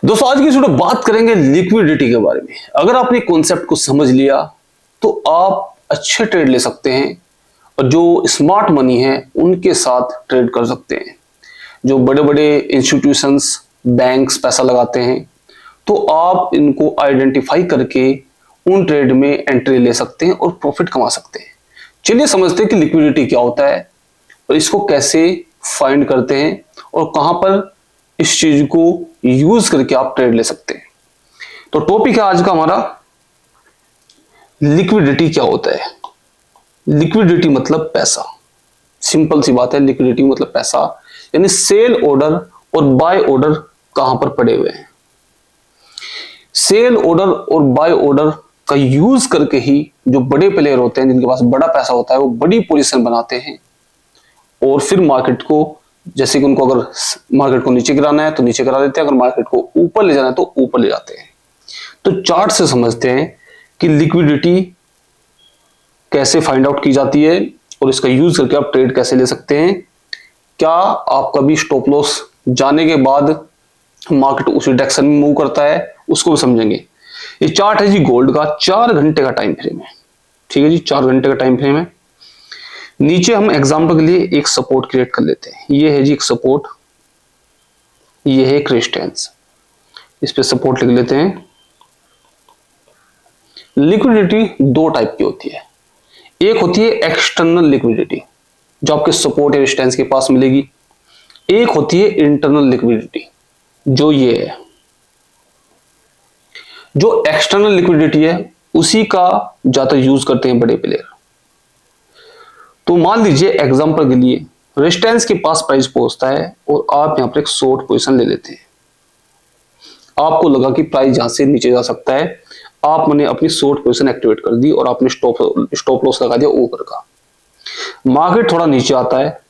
दोस्तों आज की इस वीडियो बात करेंगे लिक्विडिटी के बारे में। अगर आपने कॉन्सेप्ट को समझ लिया तो आप अच्छे ट्रेड ले सकते हैं और जो स्मार्ट मनी है उनके साथ ट्रेड कर सकते हैं। जो बड़े बड़े इंस्टीट्यूशंस बैंक्स पैसा लगाते हैं तो आप इनको आइडेंटिफाई करके उन ट्रेड में एंट्री ले सकते हैं और प्रॉफिट कमा सकते हैं। चलिए समझते हैं कि लिक्विडिटी क्या होता है और इसको कैसे फाइंड करते हैं और कहां पर इस चीज को यूज करके आप ट्रेड ले सकते हैं। तो टॉपिक है आज का हमारा, लिक्विडिटी क्या होता है। लिक्विडिटी मतलब पैसा, सिंपल सी बात है। लिक्विडिटी मतलब पैसा, यानी सेल ऑर्डर और बाय ऑर्डर कहां पर पड़े हुए हैं। सेल ऑर्डर और बाय ऑर्डर का यूज करके ही जो बड़े प्लेयर होते हैं, जिनके पास बड़ा पैसा होता है, वो बड़ी पोजीशन बनाते हैं और फिर मार्केट को, जैसे कि उनको अगर मार्केट को नीचे गिराना है तो नीचे गिरा देते हैं, अगर मार्केट को ऊपर ले जाना है तो ऊपर ले जाते हैं। तो चार्ट से समझते हैं कि लिक्विडिटी कैसे फाइंड आउट की जाती है और इसका यूज करके आप ट्रेड कैसे ले सकते हैं। क्या आप कभी स्टॉप लॉस जाने के बाद मार्केट उसी डायरेक्शन में मूव करता है, उसको भी समझेंगे। ये चार्ट है जी गोल्ड का, 4 घंटे का टाइम फ्रेम है। ठीक है जी, 4 घंटे का टाइम फ्रेम है। नीचे हम एग्जांपल के लिए एक सपोर्ट क्रिएट कर लेते हैं। ये है जी एक सपोर्ट, ये है एक रेजिस्टेंस, इस पे सपोर्ट लिख लेते हैं। लिक्विडिटी दो टाइप की होती है। एक होती है एक्सटर्नल लिक्विडिटी, जो आपके सपोर्ट या रेजिस्टेंस के पास मिलेगी। एक होती है इंटरनल लिक्विडिटी, जो ये है। जो एक्सटर्नल लिक्विडिटी है उसी का ज्यादा यूज करते हैं बड़े प्लेयर। तो मान लीजिए एग्जांपल के लिए रेजिस्टेंस के पास प्राइस पहुंचता है और आप यहां पर एक शॉर्ट पोजीशन ले लेते हैं। आपको लगा कि प्राइस यहां से नीचे जा सकता है, आपने अपनी शॉर्ट पोजीशन एक्टिवेट कर दी और आपने स्टॉप लॉस लगा दिया ऊपर का। मार्केट थोड़ा नीचे आता है,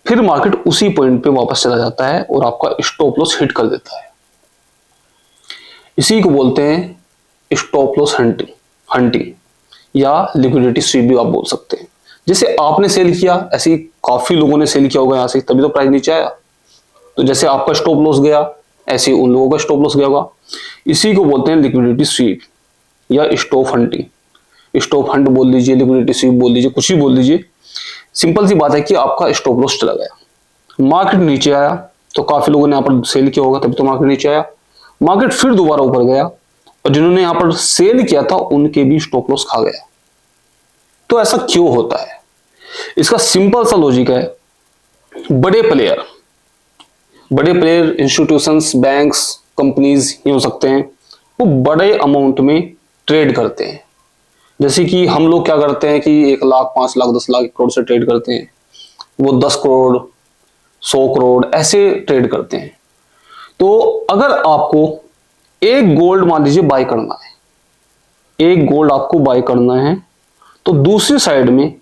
फिर मार्केट उसी पॉइंट पे वापस चला जाता है और आपका स्टॉप लॉस हिट कर देता है। इसी को बोलते हैं स्टॉप लॉस हंटिंग या लिक्विडिटी स्वीप भी आप बोल सकते हैं। जैसे आपने सेल किया, ऐसे ही काफी लोगों ने सेल किया होगा यहां से, तभी तो प्राइस नीचे आया। तो जैसे आपका स्टॉप लॉस गया, ऐसे ही उन लोगों का स्टॉप लॉस गया होगा। इसी को बोलते हैं लिक्विडिटी स्वीप या स्टॉप हंटिंग। स्टॉप हंट बोल लीजिए, लिक्विडिटी स्वीप बोल लीजिए, कुछ भी बोल लीजिए। सिंपल सी बात है कि आपका स्टॉप लॉस चला गया, मार्केट नीचे आया, तो काफी लोगों ने यहाँ पर सेल किया होगा, तभी तो मार्केट नीचे आया। मार्केट फिर दोबारा ऊपर गया और जिन्होंने यहां पर सेल किया था उनके भी स्टॉप लॉस खा गया। तो ऐसा क्यों होता है? इसका सिंपल सा लॉजिक है, बड़े प्लेयर इंस्टीट्यूशंस, बैंक्स, कंपनीज ये हो सकते हैं, वो बड़े अमाउंट में ट्रेड करते हैं। जैसे कि हम लोग क्या करते हैं कि 1 लाख, 5 लाख, 10 लाख, 1 करोड़ से ट्रेड करते हैं, वो 10 करोड़, 100 करोड़ ऐसे ट्रेड करते हैं। तो अगर आपको एक गोल्ड मान लीजिए बाय करना है, एक गोल्ड आपको बाय करना है, तो दूसरी साइड में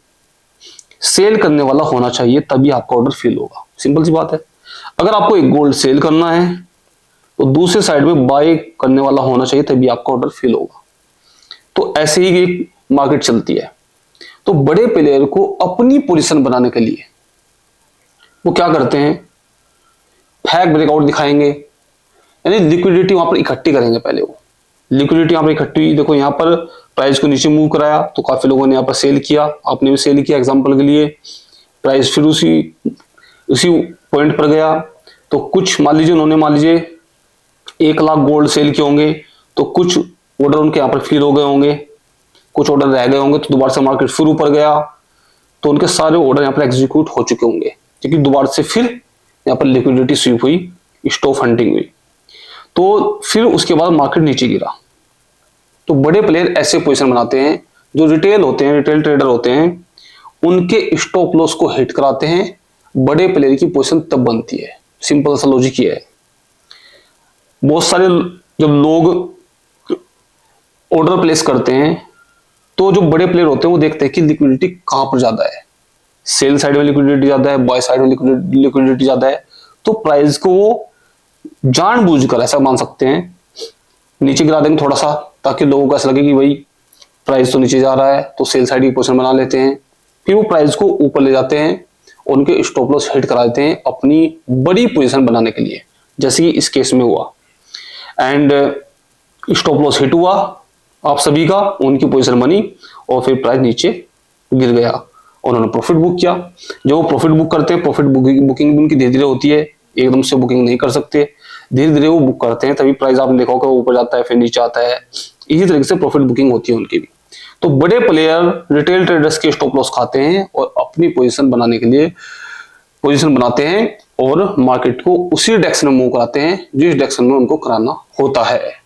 सेल करने वाला होना चाहिए, तभी आपका ऑर्डर फिल होगा। सिंपल सी बात है। अगर आपको एक गोल्ड सेल करना है तो दूसरी साइड में बाय करने वाला होना चाहिए, तभी आपका ऑर्डर फिल होगा। तो ऐसे ही एक मार्केट चलती है। तो बड़े प्लेयर को अपनी पोजीशन बनाने के लिए वो क्या करते हैं, फेक ब्रेकआउट दिखाएंगे, यानी लिक्विडिटी वहां पर इकट्ठी करेंगे। पहले वो लिक्विडिटी यहाँ पर इकट्ठी, देखो यहाँ पर प्राइस को नीचे मूव कराया तो काफी लोगों ने यहाँ पर सेल किया, आपने भी सेल किया एग्जांपल के लिए। प्राइस फिर उसी पॉइंट पर गया, तो कुछ मान लीजिए उन्होंने 1 लाख गोल्ड सेल किए होंगे, तो कुछ ऑर्डर उनके यहाँ पर फिल हो गए होंगे, कुछ ऑर्डर रह गए होंगे, तो दोबारा से मार्केट फिर ऊपर गया, तो उनके सारे ऑर्डर यहाँ पर एग्जीक्यूट हो चुके होंगे, क्योंकि दोबारा से फिर यहाँ पर लिक्विडिटी स्वीप हुई, स्टॉप हंटिंग हुई। तो फिर उसके बाद मार्केट नीचे गिरा। तो बड़े प्लेयर ऐसे पोजीशन बनाते हैं, जो रिटेल होते हैं, रिटेल ट्रेडर होते हैं, उनके स्टॉप लॉस को हिट कराते हैं। बड़े प्लेयर की पोजीशन तब बनती है। सिंपल सा लॉजिक ये है। बहुत सारे जब लोग ऑर्डर प्लेस करते हैं तो जो बड़े प्लेयर होते हैं वो देखते हैं कि लिक्विडिटी कहां पर ज्यादा है। सेल साइड में लिक्विडिटी ज्यादा है, बाय साइड में लिक्विडिटी ज्यादा है, तो प्राइस को वो जानबूझकर, ऐसा मान सकते हैं, नीचे गिरा देंगे थोड़ा सा, ताकि लोगों को ऐसा लगे कि भाई प्राइस तो नीचे जा रहा है, तो सेल साइड की पोजीशन बना लेते हैं। फिर वो प्राइस को ऊपर ले जाते हैं, उनके स्टॉप लॉस हिट करा देते हैं अपनी बड़ी पोजीशन बनाने के लिए, जैसे कि इस केस में हुआ, एंड स्टॉप लॉस हिट हुआ आप सभी का, उनकी पोजीशन बनी और फिर प्राइस नीचे गिर गया, उन्होंने प्रॉफिट बुक किया। जो वो प्रॉफिट बुक करते हैं, प्रॉफिट बुकिंग भी उनकी धीरे धीरे होती है, एकदम से बुकिंग नहीं कर सकते, धीरे धीरे वो बुक करते हैं, तभी प्राइस आपने देखा होगा ऊपर जाता है फिर नीचे आता है। इसी तरीके से प्रॉफिट बुकिंग होती है उनकी भी। तो बड़े प्लेयर रिटेल ट्रेडर्स के स्टॉप लॉस खाते हैं और अपनी पोजीशन बनाने के लिए पोजीशन बनाते हैं और मार्केट को उसी डायरेक्शन में मूव कराते हैं जिस डायरेक्शन में उनको कराना होता है।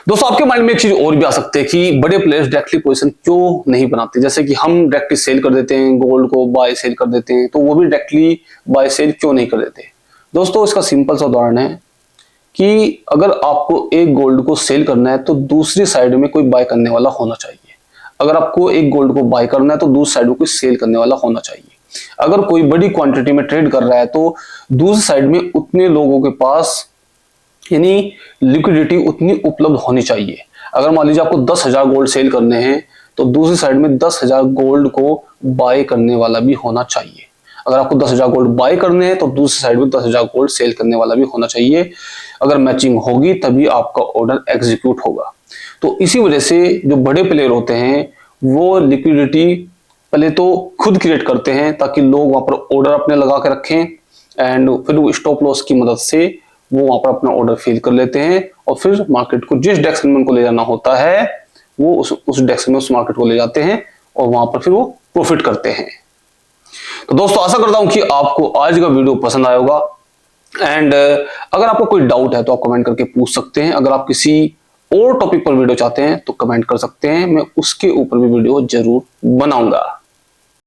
दोस्तों आपके माइंड में एक चीज और भी आ सकती है कि बड़े प्लेयर्स डायरेक्टली पोजीशन क्यों नहीं बनाते, जैसे कि हम डायरेक्टली सेल कर देते हैं, गोल्ड को बाय सेल कर देते हैं, तो वो भी डायरेक्टली बाय सेल क्यों नहीं कर देते। दोस्तों इसका सिंपल सा उदाहरण है कि अगर आपको एक गोल्ड को सेल करना है तो दूसरी साइड में कोई बाय करने वाला होना चाहिए। अगर आपको एक गोल्ड को बाय करना है तो दूसरी साइड में कोई सेल करने वाला होना चाहिए। अगर कोई बड़ी क्वांटिटी में ट्रेड कर रहा है तो दूसरी साइड में उतने लोगों के पास यानी लिक्विडिटी उतनी उपलब्ध होनी चाहिए। अगर मान लीजिए आपको 10,000 गोल्ड सेल करने हैं तो दूसरी साइड में 10,000 गोल्ड को बाय करने वाला भी होना चाहिए। अगर आपको 10,000 गोल्ड बाय करने हैं तो दूसरी साइड में 10,000 गोल्ड सेल करने वाला भी होना चाहिए। अगर मैचिंग होगी तभी आपका ऑर्डर एग्जीक्यूट होगा। तो इसी वजह से जो बड़े प्लेयर होते हैं वो लिक्विडिटी पहले तो खुद क्रिएट करते हैं ताकि लोग वहां पर ऑर्डर अपने लगा के रखें, एंड फिर वो स्टॉप लॉस की मदद से वो वहां पर अपना ऑर्डर फिल कर लेते हैं और फिर मार्केट को जिस डायरेक्शन में उनको ले जाना होता है वो उस डायरेक्शन में उस मार्केट को ले जाते हैं और वहां पर फिर वो प्रॉफिट करते हैं। तो दोस्तों आशा करता हूं कि आपको आज का वीडियो पसंद आया होगा, एंड अगर आपको कोई डाउट है तो आप कमेंट करके पूछ सकते हैं। अगर आप किसी और टॉपिक पर वीडियो चाहते हैं तो कमेंट कर सकते हैं, मैं उसके ऊपर भी वीडियो जरूर बनाऊंगा।